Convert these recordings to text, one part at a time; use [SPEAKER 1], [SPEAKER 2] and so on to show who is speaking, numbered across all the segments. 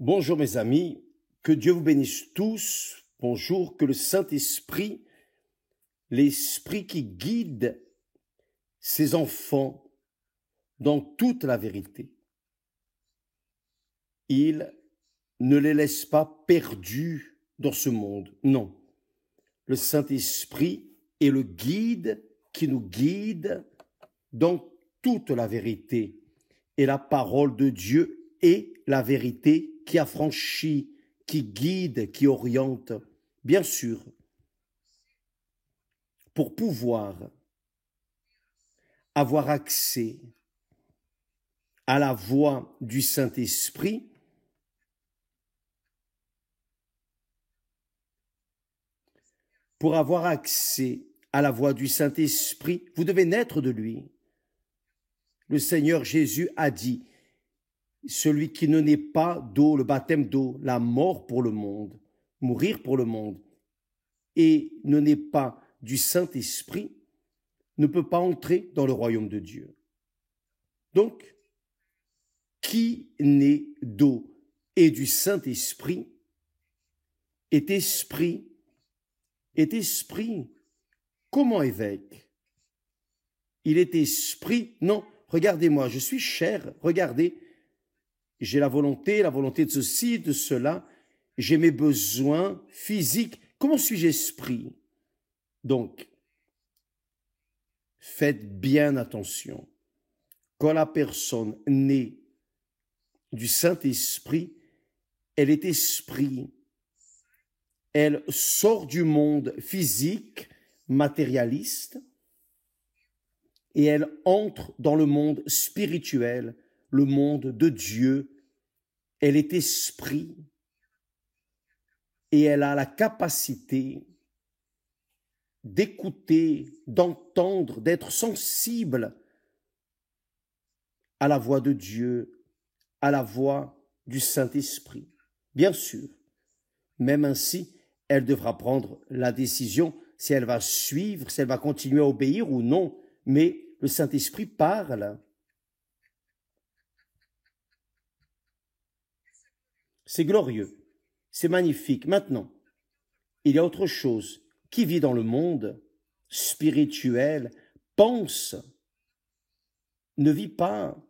[SPEAKER 1] Bonjour mes amis, que Dieu vous bénisse tous. Bonjour, que le Saint-Esprit, l'Esprit qui guide ses enfants dans toute la vérité, il ne les laisse pas perdus dans ce monde. Non, le Saint-Esprit est le guide qui nous guide dans toute la vérité. Et la parole de Dieu est la vérité qui affranchit, qui guide, qui oriente. Bien sûr, pour pouvoir avoir accès à la voix du Saint-Esprit, pour avoir accès à la voix du Saint-Esprit, vous devez naître de lui. Le Seigneur Jésus a dit, celui qui ne naît pas d'eau, le baptême d'eau, la mort pour le monde, mourir pour le monde, et ne naît pas du Saint-Esprit, ne peut pas entrer dans le royaume de Dieu. Donc, qui naît d'eau et du Saint-Esprit est esprit. Est esprit. Comment évêque? Il est esprit. Non, regardez-moi, je suis chair, regardez. J'ai la volonté de ceci, de cela. J'ai mes besoins physiques. Comment suis-je esprit? Donc, faites bien attention. Quand la personne naît du Saint-Esprit, elle est esprit. Elle sort du monde physique, matérialiste, et elle entre dans le monde spirituel, le monde de Dieu. Elle est esprit et elle a la capacité d'écouter, d'entendre, d'être sensible à la voix de Dieu, à la voix du Saint-Esprit. Bien sûr, même ainsi, elle devra prendre la décision si elle va suivre, si elle va continuer à obéir ou non, mais le Saint-Esprit parle. C'est glorieux, c'est magnifique. Maintenant, il y a autre chose. Qui vit dans le monde spirituel, pense, ne vit pas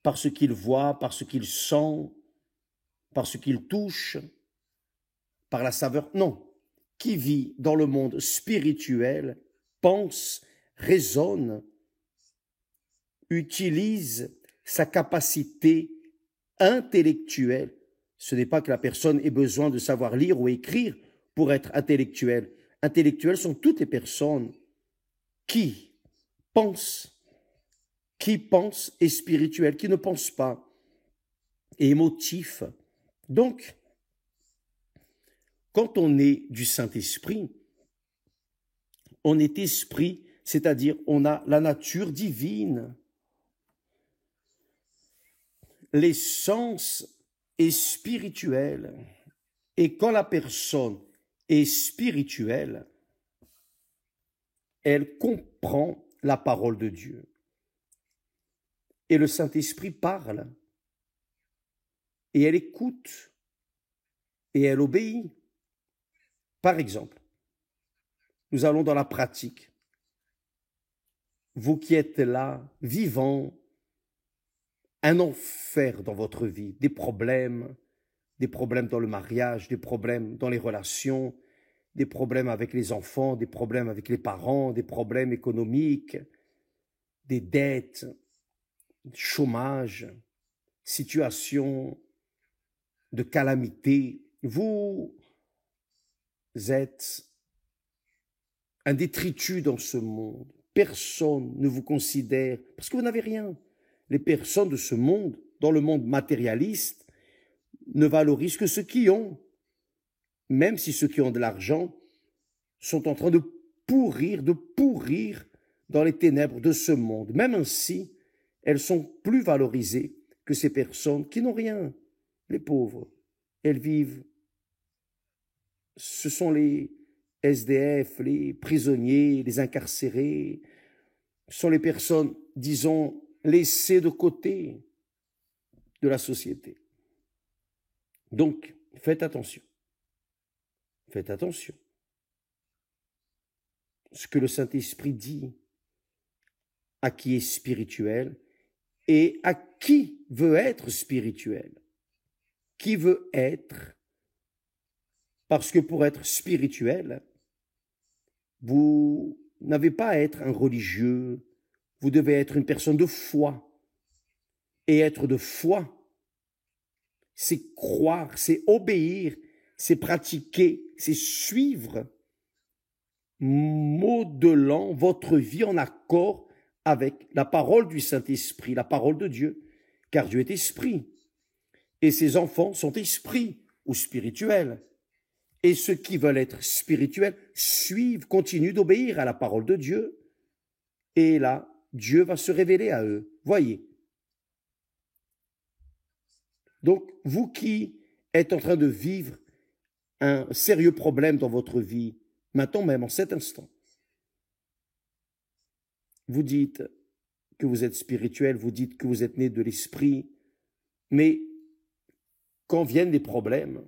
[SPEAKER 1] par ce qu'il voit, par ce qu'il sent, par ce qu'il touche, par la saveur. Non, qui vit dans le monde spirituel, pense, raisonne, utilise sa capacité intellectuelle. Ce n'est pas que la personne ait besoin de savoir lire ou écrire pour être intellectuelle. Intellectuelles sont toutes les personnes qui pensent et spirituelles, qui ne pensent pas, et émotifs. Donc, quand on est du Saint-Esprit, on est esprit, c'est-à-dire on a la nature divine. L'essence est spirituelle. Et quand la personne est spirituelle, elle comprend la parole de Dieu. Et le Saint-Esprit parle. Et elle écoute. Et elle obéit. Par exemple, nous allons dans la pratique. Vous qui êtes là, vivant, un enfer dans votre vie, des problèmes dans le mariage, des problèmes dans les relations, des problèmes avec les enfants, des problèmes avec les parents, des problèmes économiques, des dettes, chômage, situation de calamité. Vous êtes un détritus dans ce monde. Personne ne vous considère, parce que vous n'avez rien. Les personnes de ce monde, dans le monde matérialiste, ne valorisent que ceux qui ont. Même si ceux qui ont de l'argent sont en train de pourrir dans les ténèbres de ce monde. Même ainsi, elles sont plus valorisées que ces personnes qui n'ont rien. Les pauvres, elles vivent. Ce sont les SDF, les prisonniers, les incarcérés. Ce sont les personnes, disons, laissées de côté de la société. Donc, faites attention. Faites attention. Ce que le Saint-Esprit dit à qui est spirituel et à qui veut être spirituel. Qui veut être, parce que pour être spirituel, vous n'avez pas à être un religieux, vous devez être une personne de foi. Et être de foi, c'est croire, c'est obéir, c'est pratiquer, c'est suivre, modelant votre vie en accord avec la parole du Saint-Esprit, la parole de Dieu, car Dieu est esprit, et ses enfants sont esprits ou spirituels. Et ceux qui veulent être spirituels suivent, continuent d'obéir à la parole de Dieu, et là, Dieu va se révéler à eux. Voyez. Donc, vous qui êtes en train de vivre un sérieux problème dans votre vie, maintenant même, en cet instant, vous dites que vous êtes spirituel, vous dites que vous êtes né de l'esprit, mais quand viennent les problèmes,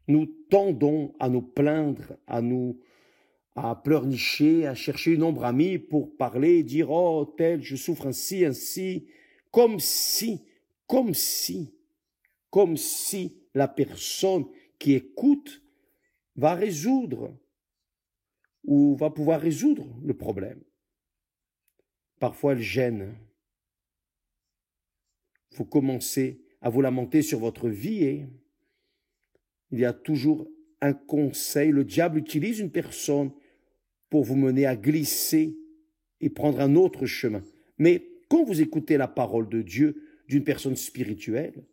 [SPEAKER 1] nous tendons à nous plaindre, à pleurnicher, à chercher une ombre amie pour parler, dire « Oh, tel, je souffre ainsi, ainsi », comme si la personne qui écoute va résoudre ou va pouvoir résoudre le problème. Parfois, elle gêne. Vous commencez à vous lamenter sur votre vie et il y a toujours un conseil. Le diable utilise une personne pour vous mener à glisser et prendre un autre chemin. Mais quand vous écoutez la parole de Dieu d'une personne spirituelle,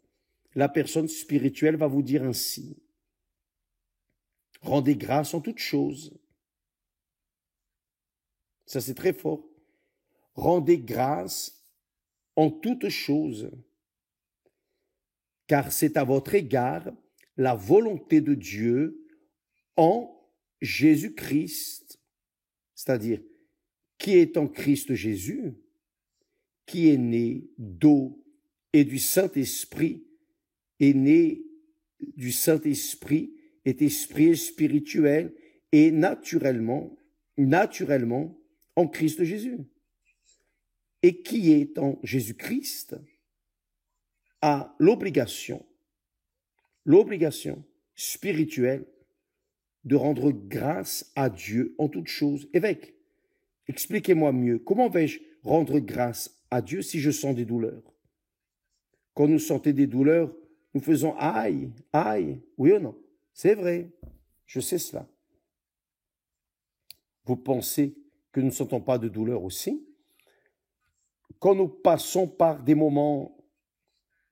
[SPEAKER 1] la personne spirituelle va vous dire ainsi: rendez grâce en toutes choses. Ça, c'est très fort. Rendez grâce en toutes choses, car c'est à votre égard la volonté de Dieu en Jésus-Christ. C'est-à-dire, qui est en Christ Jésus, qui est né d'eau et du Saint-Esprit, est né du Saint-Esprit, est esprit et spirituel, et naturellement en Christ Jésus. Et qui est en Jésus-Christ a l'obligation spirituelle de rendre grâce à Dieu en toutes choses. Évêque, expliquez-moi mieux, comment vais-je rendre grâce à Dieu si je sens des douleurs? Quand nous sentons des douleurs, nous faisons aïe, aïe, oui ou non? C'est vrai, je sais cela. Vous pensez que nous ne sentons pas de douleur aussi? Quand nous passons par des moments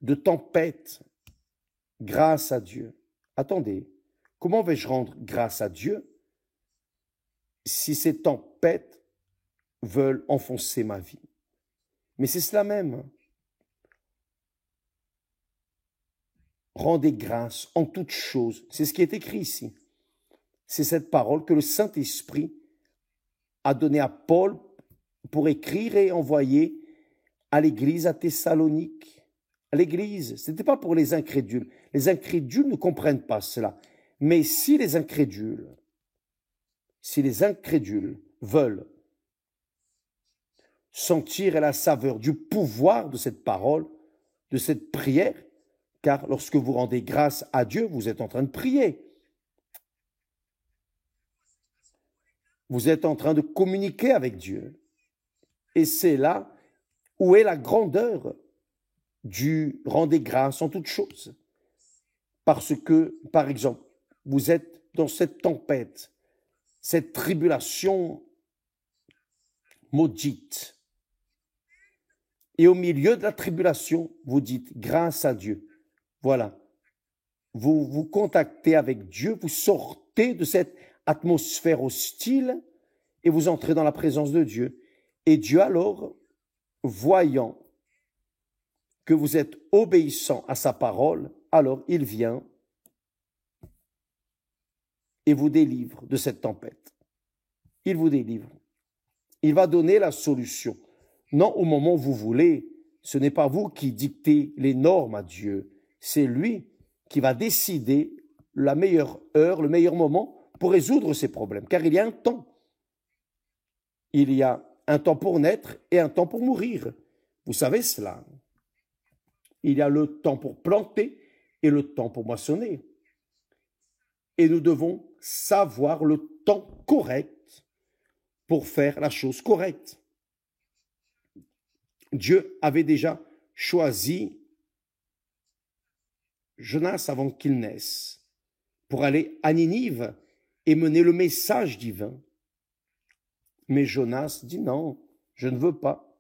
[SPEAKER 1] de tempête, grâce à Dieu. Attendez, comment vais-je rendre grâce à Dieu si ces tempêtes veulent enfoncer ma vie? Mais c'est cela même. Rendez grâce en toutes choses. C'est ce qui est écrit ici. C'est cette parole que le Saint-Esprit a donnée à Paul pour écrire et envoyer à l'église à Thessalonique. À l'église, ce n'était pas pour les incrédules. Les incrédules ne comprennent pas cela. Mais si les incrédules veulent sentir la saveur du pouvoir de cette parole, de cette prière, car lorsque vous rendez grâce à Dieu, vous êtes en train de prier. Vous êtes en train de communiquer avec Dieu. Et c'est là où est la grandeur du rendez grâce en toutes choses. Parce que, par exemple, vous êtes dans cette tempête, cette tribulation maudite. Et au milieu de la tribulation, vous dites grâce à Dieu. Voilà. Vous vous contactez avec Dieu, vous sortez de cette atmosphère hostile et vous entrez dans la présence de Dieu. Et Dieu alors, voyant que vous êtes obéissant à sa parole, alors il vient et vous délivre de cette tempête. Il va donner la solution. Non au moment où vous voulez, ce n'est pas vous qui dictez les normes à Dieu, c'est lui qui va décider la meilleure heure, le meilleur moment pour résoudre ces problèmes, car il y a un temps. Il y a un temps pour naître et un temps pour mourir. Vous savez cela. Il y a le temps pour planter et le temps pour moissonner. Et nous devons savoir le temps correct pour faire la chose correcte. Dieu avait déjà choisi Jonas avant qu'il naisse pour aller à Ninive et mener le message divin. Mais Jonas dit non, je ne veux pas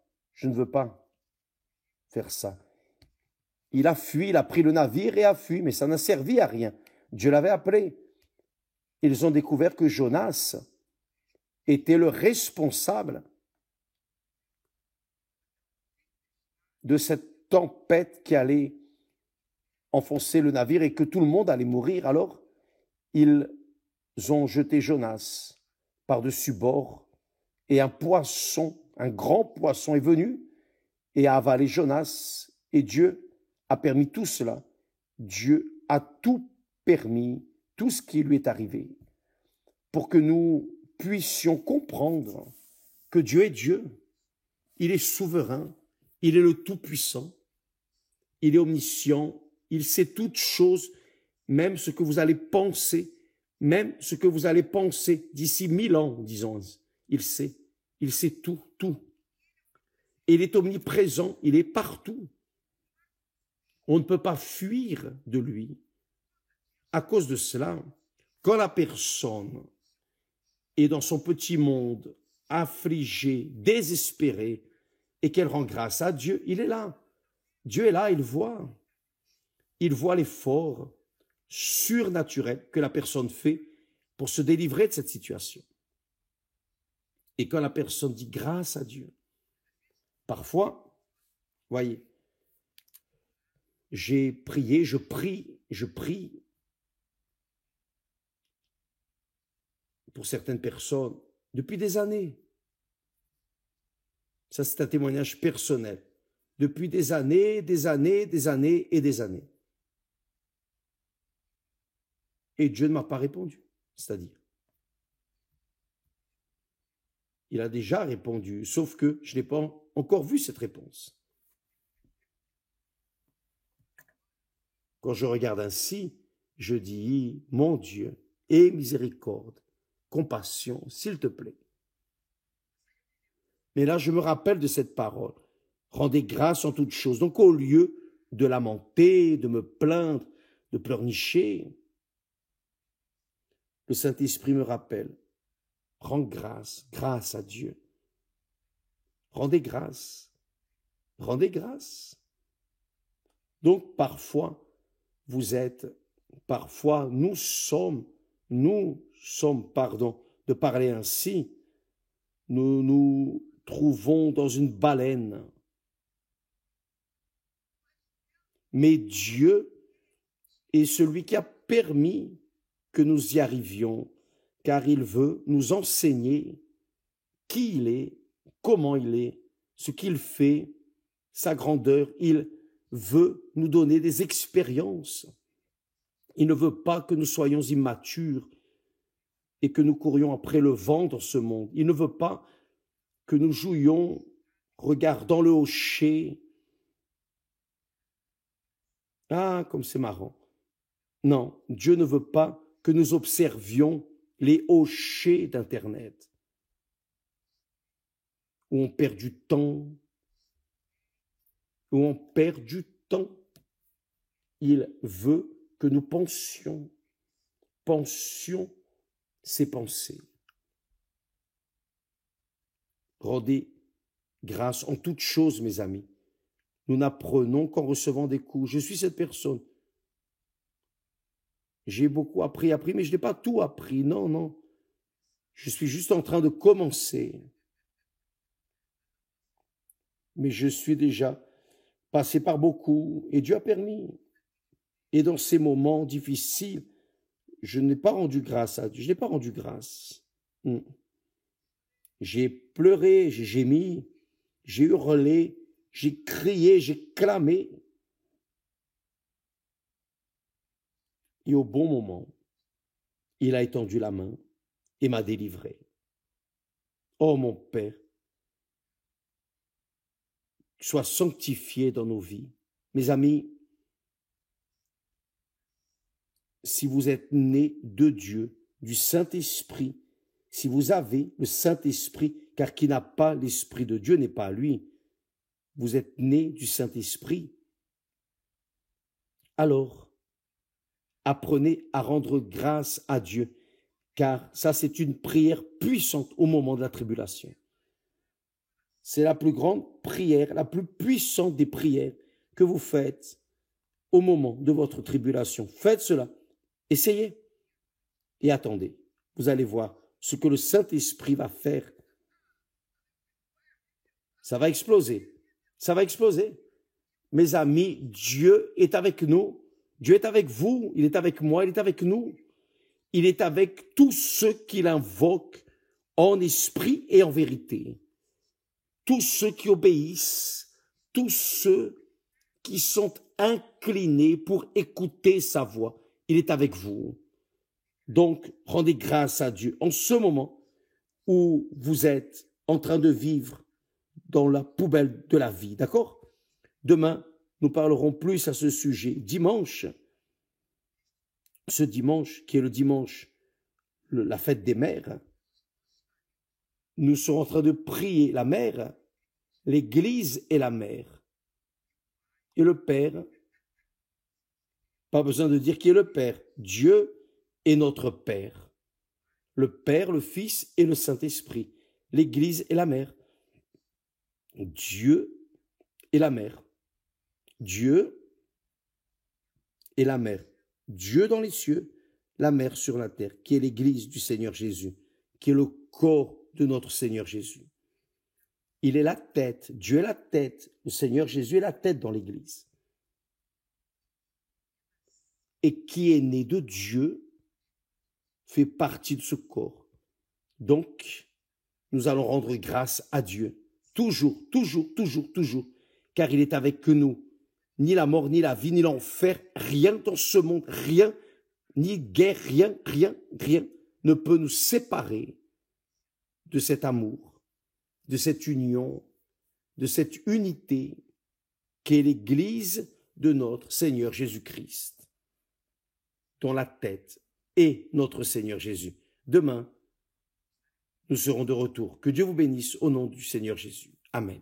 [SPEAKER 1] faire ça. Il a fui, il a pris le navire et a fui, mais ça n'a servi à rien. Dieu l'avait appelé. Ils ont découvert que Jonas était le responsable de cette tempête qui allait enfoncer le navire et que tout le monde allait mourir. Alors, ils ont jeté Jonas par-dessus bord et un poisson, un grand poisson est venu et a avalé Jonas et Dieu a permis tout cela. Dieu a tout permis, tout ce qui lui est arrivé, pour que nous puissions comprendre que Dieu est Dieu. Il est souverain, il est le Tout-Puissant, il est omniscient, il sait toutes choses, même ce que vous allez penser, d'ici 1000 ans, disons. Il sait tout, tout. Et il est omniprésent, il est partout. On ne peut pas fuir de lui. À cause de cela, quand la personne est dans son petit monde, affligée, désespérée, et qu'elle rend grâce à Dieu, il est là. Dieu est là, il voit. Il voit l'effort surnaturel que la personne fait pour se délivrer de cette situation. Et quand la personne dit grâce à Dieu, parfois, voyez, j'ai prié, je prie pour certaines personnes depuis des années. Ça, c'est un témoignage personnel. Depuis des années. Et Dieu ne m'a pas répondu. C'est-à-dire, il a déjà répondu, sauf que je n'ai pas encore vu cette réponse. Quand je regarde ainsi, je dis, mon Dieu, aie miséricorde, compassion, s'il te plaît. Mais là, je me rappelle de cette parole. Rendez grâce en toutes choses. Donc, au lieu de lamenter, de me plaindre, de pleurnicher, le Saint-Esprit me rappelle. Rends grâce à Dieu. Rendez grâce. Donc, parfois, nous sommes, de parler ainsi, nous nous trouvons dans une baleine. Mais Dieu est celui qui a permis que nous y arrivions, car il veut nous enseigner qui il est, comment il est, ce qu'il fait, sa grandeur. Il veut nous donner des expériences. Il ne veut pas que nous soyons immatures et que nous courions après le vent dans ce monde. Il ne veut pas que nous jouions regardant le hocher. Ah, comme c'est marrant. Non, Dieu ne veut pas que nous observions les hochers d'Internet, où on perd du temps, Il veut que nous pensions ses pensées. Rendez grâce en toutes choses, mes amis. Nous n'apprenons qu'en recevant des coups. Je suis cette personne. J'ai beaucoup appris, mais je n'ai pas tout appris. Non. Je suis juste en train de commencer. Mais je suis déjà passé par beaucoup et Dieu a permis. Et dans ces moments difficiles, je n'ai pas rendu grâce à Dieu. Je n'ai pas rendu grâce. J'ai pleuré, j'ai gémi, j'ai hurlé, j'ai crié, j'ai clamé. Et au bon moment, il a étendu la main et m'a délivré. Oh mon Père, sois sanctifié dans nos vies. Mes amis, si vous êtes nés de Dieu, du Saint-Esprit, si vous avez le Saint-Esprit, car qui n'a pas l'Esprit de Dieu n'est pas à lui, vous êtes nés du Saint-Esprit, alors apprenez à rendre grâce à Dieu, car ça c'est une prière puissante au moment de la tribulation. C'est la plus grande prière, la plus puissante des prières que vous faites au moment de votre tribulation. Faites cela, essayez et attendez. Vous allez voir ce que le Saint-Esprit va faire. Ça va exploser, ça va exploser. Mes amis, Dieu est avec nous, Dieu est avec vous, il est avec moi, il est avec nous. Il est avec tous ceux qui l'invoquent en esprit et en vérité. Tous ceux qui obéissent, tous ceux qui sont inclinés pour écouter sa voix. Il est avec vous. Donc, rendez grâce à Dieu en ce moment où vous êtes en train de vivre dans la poubelle de la vie, d'accord? Demain, nous parlerons plus à ce sujet. Dimanche, ce dimanche qui est le dimanche, la fête des mères, nous serons en train de prier la mère, l'Église et la mère. Et le Père, pas besoin de dire qui est le Père, Dieu est notre Père. Le Père, le Fils et le Saint-Esprit, l'Église et la mère. Dieu et la mère. Dieu et la mère. Dieu dans les cieux, la mère sur la terre, qui est l'Église du Seigneur Jésus, qui est le corps de notre Seigneur Jésus. Il est la tête, Dieu est la tête, le Seigneur Jésus est la tête dans l'Église. Et qui est né de Dieu fait partie de ce corps. Donc, nous allons rendre grâce à Dieu, toujours, toujours, toujours, toujours, car il est avec nous. Ni la mort, ni la vie, ni l'enfer, rien dans ce monde, rien, ni guerre, rien, rien, rien ne peut nous séparer de cet amour, de cette union, de cette unité qu'est l'Église de notre Seigneur Jésus-Christ, dont la tête est notre Seigneur Jésus. Demain, nous serons de retour. Que Dieu vous bénisse au nom du Seigneur Jésus. Amen.